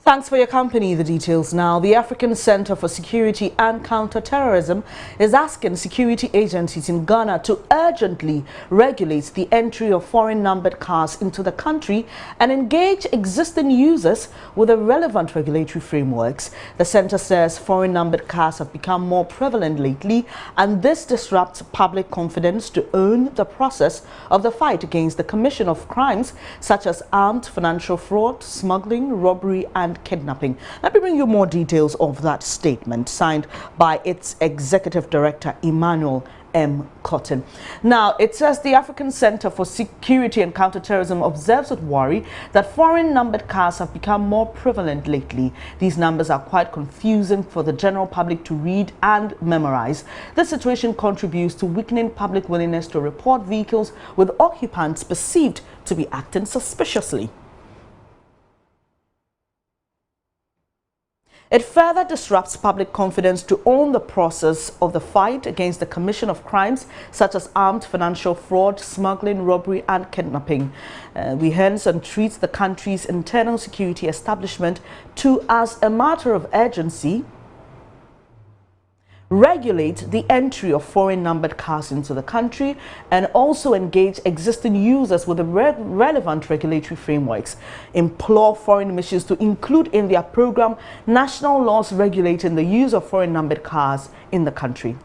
Thanks for your company. The details now. The African Center for Security and Counterterrorism is asking security agencies in Ghana to urgently regulate the entry of foreign numbered cars into the country and engage existing users with the relevant regulatory frameworks. The center says foreign numbered cars have become more prevalent lately, and this disrupts public confidence to own the process of the fight against the commission of crimes such as armed financial fraud, smuggling, robbery and kidnapping. Let me bring you more details of that statement signed by its executive director Emmanuel M. Cotton. Now, it says the African Center for Security and Counterterrorism observes with worry that foreign numbered cars have become more prevalent lately. These numbers are quite confusing for the general public to read and memorize. This situation contributes to weakening public willingness to report vehicles with occupants perceived to be acting suspiciously. It further disrupts public confidence to own the process of the fight against the commission of crimes such as armed financial fraud, smuggling, robbery and kidnapping. We hence entreat the country's internal security establishment to, as a matter of urgency, regulate the entry of foreign numbered cars into the country and also engage existing users with the relevant regulatory frameworks. Implore foreign missions to include in their program national laws regulating the use of foreign numbered cars in the country.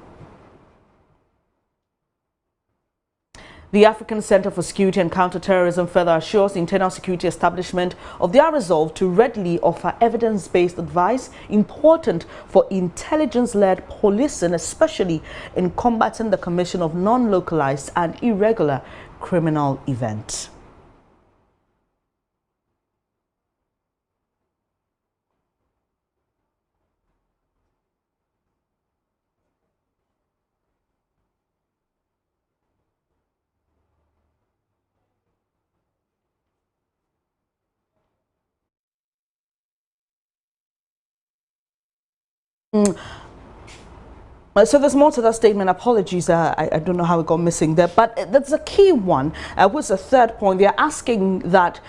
The African Center for Security and Counterterrorism further assures the internal security establishment of their resolve to readily offer evidence-based advice important for intelligence-led policing, especially in combating the commission of non-localized and irregular criminal events. So there's more to that statement. Apologies, I don't know how it got missing there, but that's a key one. What's the third point? They're asking that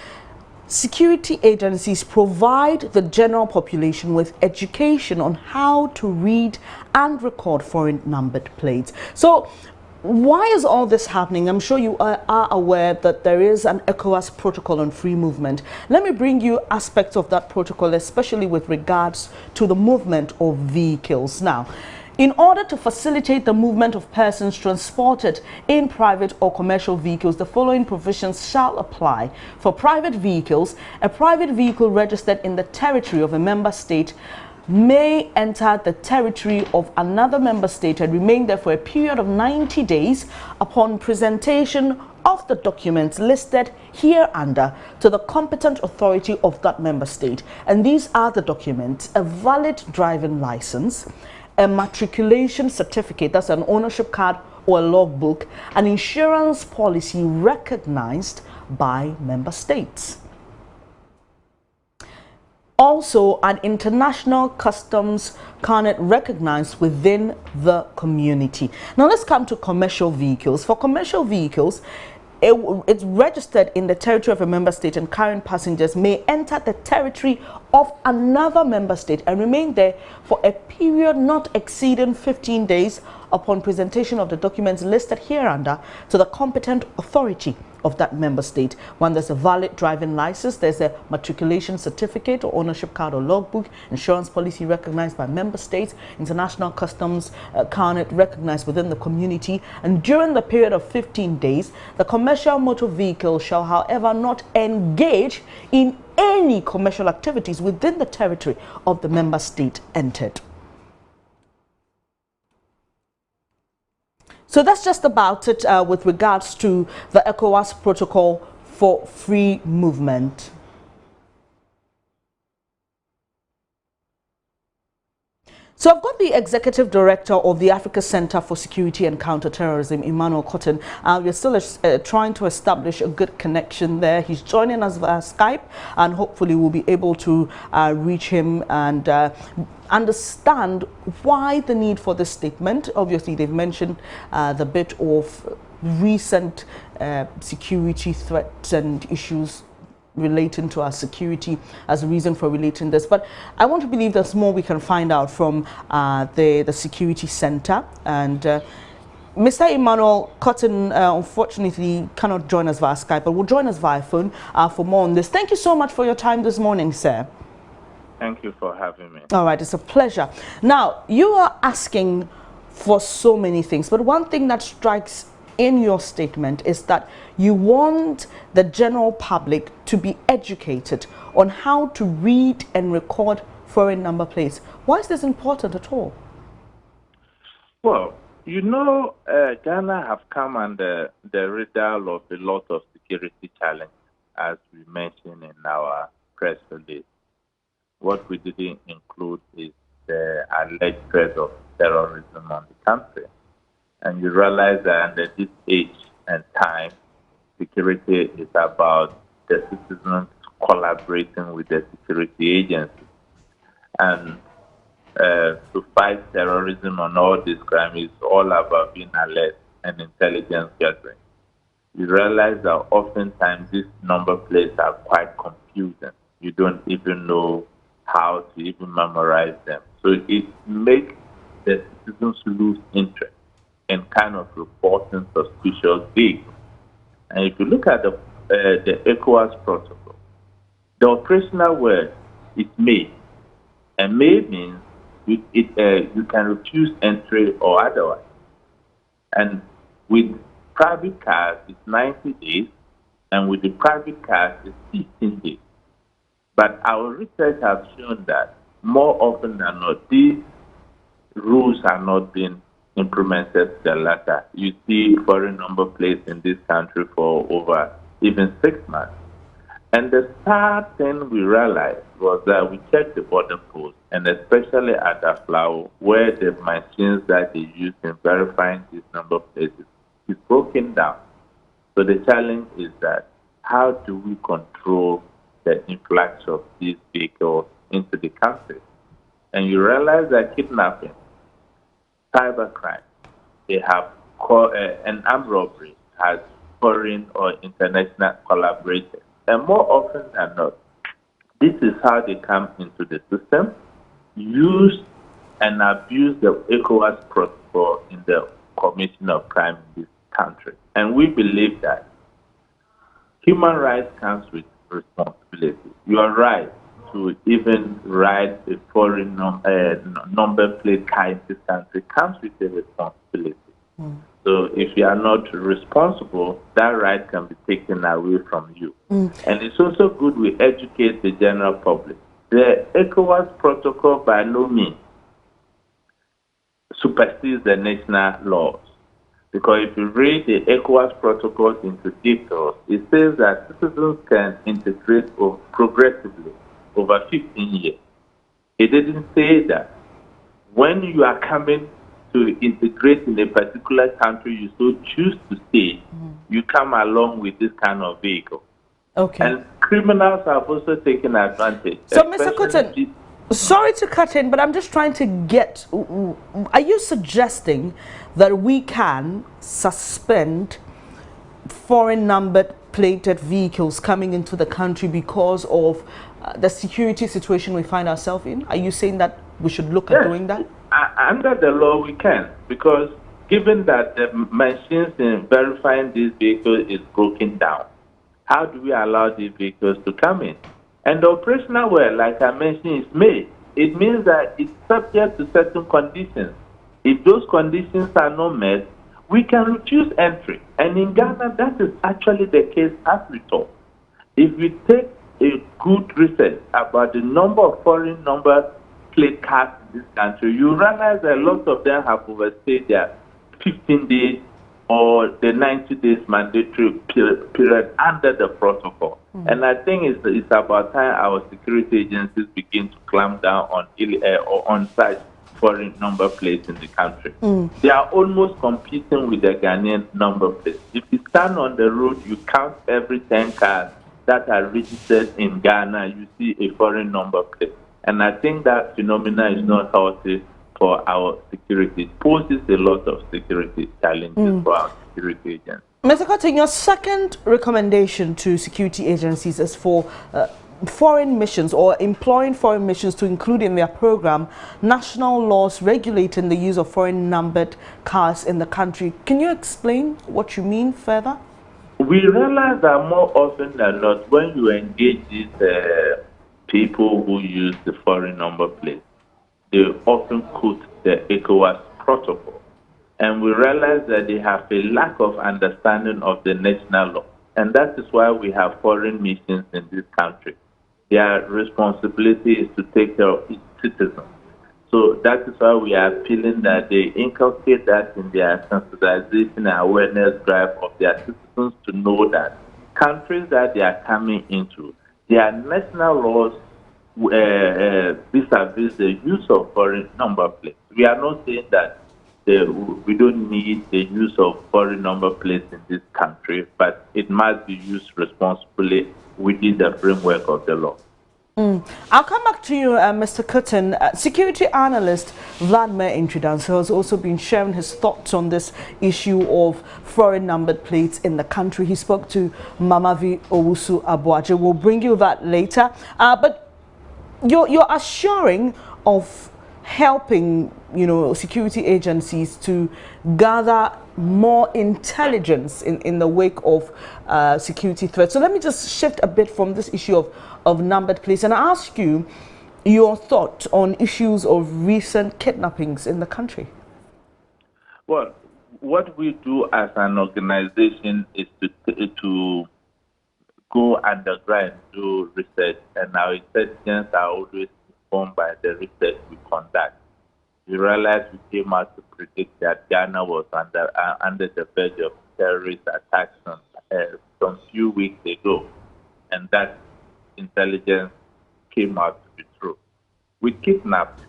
security agencies provide the general population with education on how to read and record foreign numbered plates. So why is all this happening? I'm sure you are aware that there is an ECOWAS protocol on free movement. Let me bring you aspects of that protocol, especially with regards to the movement of vehicles. Now, in order to facilitate the movement of persons transported in private or commercial vehicles, the following provisions shall apply. For private vehicles, a private vehicle registered in the territory of a member state may enter the territory of another member state and remain there for a period of 90 days upon presentation of the documents listed hereunder to the competent authority of that member state. And these are the documents: a valid driving license, a matriculation certificate, that's an ownership card or a logbook, an insurance policy recognized by member states. Also, an international customs carnet recognized within the community. Now let's come to commercial vehicles. For commercial vehicles, it's registered in the territory of a member state and carrying passengers may enter the territory of another member state and remain there for a period not exceeding 15 days upon presentation of the documents listed hereunder to the competent authority of that member state. When there's a valid driving license, there's a matriculation certificate or ownership card or logbook, insurance policy recognized by member states, international customs carnet recognized within the community, and during the period of 15 days, the commercial motor vehicle shall, however, not engage in any commercial activities within the territory of the member state entered. So that's just about it with regards to the ECOWAS protocol for free movement. So I've got the Executive Director of the Africa Center for Security and Counterterrorism, Emmanuel Cotton. We're still trying to establish a good connection there. He's joining us via Skype, and hopefully we'll be able to reach him and understand why the need for this statement. Obviously, they've mentioned the bit of recent security threats and issues relating to our security as a reason for relating this. But I want to believe there's more we can find out from the Security Center. And Mr. Emmanuel Cotton, unfortunately, cannot join us via Skype, but will join us via phone for more on this. Thank you so much for your time this morning, sir. Thank you for having me. All right, it's a pleasure. Now, you are asking for so many things, but one thing that strikes in your statement is that you want the general public to be educated on how to read and record foreign number plates. Why is this important at all? Well, you know, Ghana have come under the radar of a lot of security challenges, as we mentioned in our press release. What we didn't include is the alleged threat of terrorism on the country. And you realize that under this age and time, security is about the citizens collaborating with the security agencies. And to fight terrorism and all this crime is all about being alert and intelligence gathering. You realize that oftentimes these number plates are quite confusing. You don't even know how to even memorize them. So it makes the citizens lose interest in kind of reporting suspicious vehicles. And if you look at the ECOWAS protocol, the operational word is may. And may means you can refuse entry or otherwise. And with private cars, it's 90 days, and with the private cars, it's 15 days. But our research has shown that more often than not, these rules are not being implemented to the latter. You see foreign number plates in this country for over even 6 months. And the sad thing we realized was that we checked the border posts, and especially at Aflao, where the machines that they use in verifying these number plates is broken down. So the challenge is that how do we control the influx of these vehicles into the country? And you realize that kidnapping, cybercrime, they have an armed robbery has foreign or international collaborators. And more often than not, this is how they come into the system, use and abuse the ECOWAS protocol in the commission of crime in this country. And we believe that human rights comes with responsibility. You are right to even write a foreign number plate car in this country comes with a responsibility. So if you are not responsible, that right can be taken away from you. And it's also good we educate the general public. The ECOWAS protocol by no means supersedes the national laws. Because if you read the ECOWAS protocols into details, it says that citizens can integrate progressively over 15 years. It didn't say that when you are coming to integrate in a particular country you so choose to stay, you come along with this kind of vehicle. Okay. And criminals have also taken advantage. So, Mr. Cotton, sorry to cut in, but I'm just trying to get, are you suggesting that we can suspend foreign numbered plated vehicles coming into the country because of the security situation we find ourselves in? Are you saying that we should look at doing that? Under the law, we can, because given that the machines in verifying these vehicles is broken down, how do we allow these vehicles to come in? And the operational word, like I mentioned, is may. It means that it's subject to certain conditions. If those conditions are not met, we can refuse entry. And in Ghana, that is actually the case as we talk. If we take a good research about the number of foreign number plate cars in this country, you realize that a lot of them have overstayed their 15 days or the 90 days mandatory period under the protocol. And I think it's about time our security agencies begin to clamp down on on-site foreign number plates in the country. They are almost competing with the Ghanaian number plates. If you stand on the road, you count every 10 cars that are registered in Ghana, you see a foreign number plate. And I think that phenomenon is not healthy for our security. It poses a lot of security challenges for our security agents. Mr. Cotton, your second recommendation to security agencies is for foreign missions or employing foreign missions to include in their program national laws regulating the use of foreign numbered cars in the country. Can you explain what you mean further? We realize that more often than not, when you engage these people who use the foreign number plate, they often quote the ECOWAS protocol. And we realize that they have a lack of understanding of the national law. And that is why we have foreign missions in this country. Their responsibility is to take care of its citizens. So that is why we are appealing that they inculcate that in their sensitization and awareness drive of their citizens to know that countries that they are coming into, their national laws vis-a-vis the use of foreign number plates. We are not saying that we don't need the use of foreign number plates in this country, but it must be used responsibly within the framework of the law. I'll come back to you, Mr. Cotton. Security analyst Vladimir Intrudanso has also been sharing his thoughts on this issue of foreign numbered plates in the country. He spoke to Mamavi Owusu Abuaje. We'll bring you that later. But you're assuring of helping, security agencies to gather more intelligence in the wake of security threats. So let me just shift a bit from this issue of numbered plates and ask you your thought on issues of recent kidnappings in the country. Well, what we do as an organization is to go underground, do research, and our intelligence are always informed by the research we conduct. We realized we came out to predict that Ghana was under the verge of terrorist attacks some few weeks ago, and that intelligence came out to be true. With kidnapping,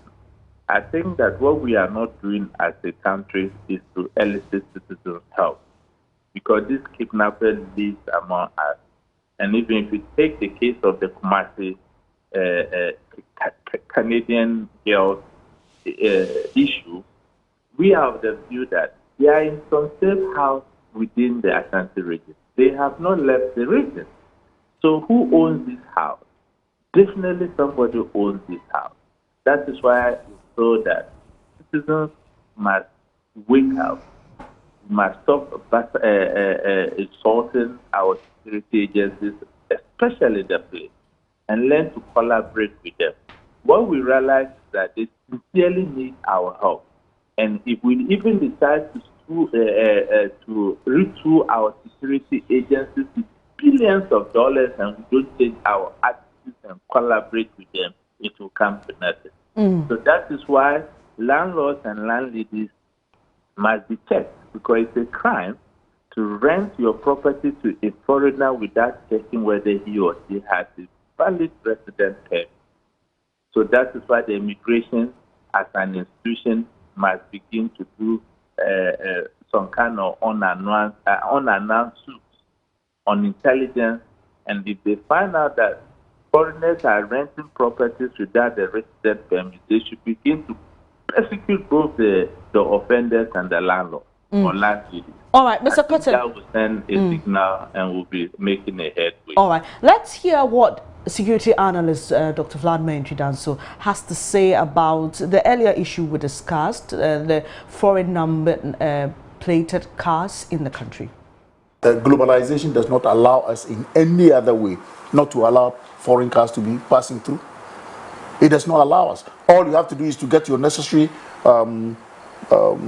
I think that what we are not doing as a country is to elicit citizens' help, because this kidnapping lives among us. And even if you take the case of the Kumasi Canadian girls issue, we have the view that they are in some safe house within the Ashanti region. They have not left the region. So who owns this house? Definitely somebody owns this house. That is why it's so that citizens must wake up, must stop insulting our security agencies, especially the police, and learn to collaborate with them. What we realize is that they sincerely need our help. And if we even decide to retool our security agencies with billions of dollars and we don't change our attitudes and collaborate with them, it will come to nothing. So that is why landlords and landladies must be checked, because it's a crime to rent your property to a foreigner without checking whether he or she has a valid resident permit. So that is why the immigration as an institution must begin to do some kind of unannounced suits on intelligence. And if they find out that foreigners are renting properties without the resident permit, they should begin to persecute both the offenders and the landlord or landlady. All right, Mr. Cotton. That will send a signal and will be making a headway. All right, let's hear what security analyst Dr. Vladimir Intrudanso has to say about the earlier issue we discussed, the foreign number plated cars in the country. Globalization does not allow us in any other way not to allow foreign cars to be passing through. It does not allow us. All you have to do is to get your necessary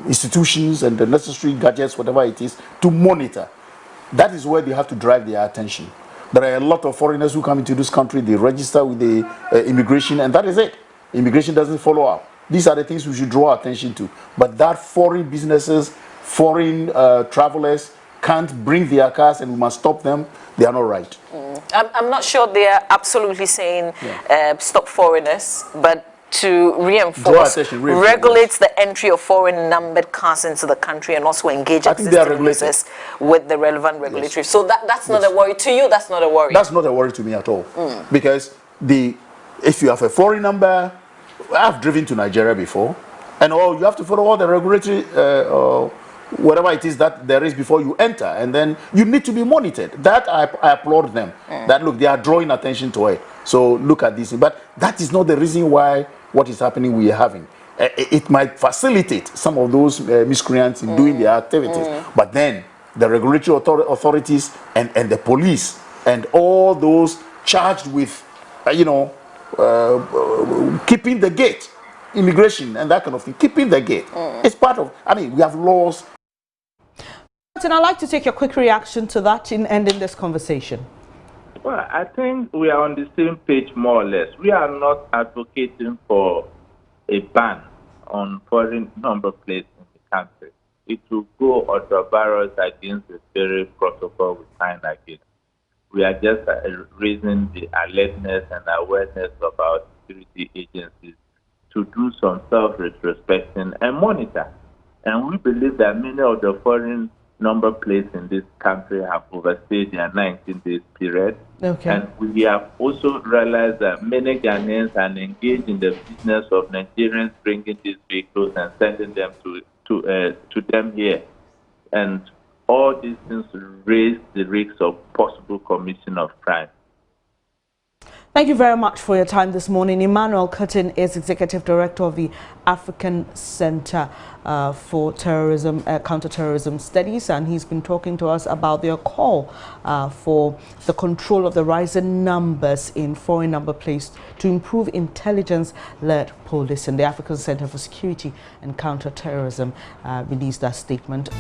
institutions and the necessary gadgets, whatever it is, to monitor. That is where they have to drive their attention. There are a lot of foreigners who come into this country, they register with the immigration, and that is it. Immigration doesn't follow up. These are the things we should draw attention to. But that foreign businesses, foreign travelers can't bring their cars and we must stop them. They are not right. I'm not sure they are absolutely saying stop foreigners, but to reinforce, regulates the entry of foreign numbered cars into the country and also engage existing users with the relevant regulatory. So that's not a worry to you. That's not a worry. That's not a worry to me at all. Because if you have a foreign number, I've driven to Nigeria before, and you have to follow all the regulatory whatever it is that there is before you enter, and then you need to be monitored. That I applaud them. That look, they are drawing attention to it. So look at this, but that is not the reason why what is happening we are having. It might facilitate some of those miscreants in doing their activities, but then the regulatory authorities and the police and all those charged with, keeping the gate, immigration and that kind of thing, keeping the gate. It's part of, we have laws. And I'd like to take your quick reaction to that in ending this conversation. Well, I think we are on the same page more or less. We are not advocating for a ban on foreign number plates in the country. It will go ultra-virus against the very protocol we signed against. We are just raising the alertness and awareness of our security agencies to do some self-retrospection and monitor. And we believe that many of the foreign number plates in this country have overstayed their 19 days period. Okay. And we have also realized that many Ghanaians are engaged in the business of Nigerians bringing these vehicles and sending them to them here. And all these things raise the risk of possible commission of crime. Thank you very much for your time this morning. Emmanuel Curtin is Executive Director of the African Center for Terrorism, Counterterrorism Studies, and he's been talking to us about their call for the control of the rising numbers in foreign number plates to improve intelligence-led policing. The African Center for Security and Counterterrorism released that statement.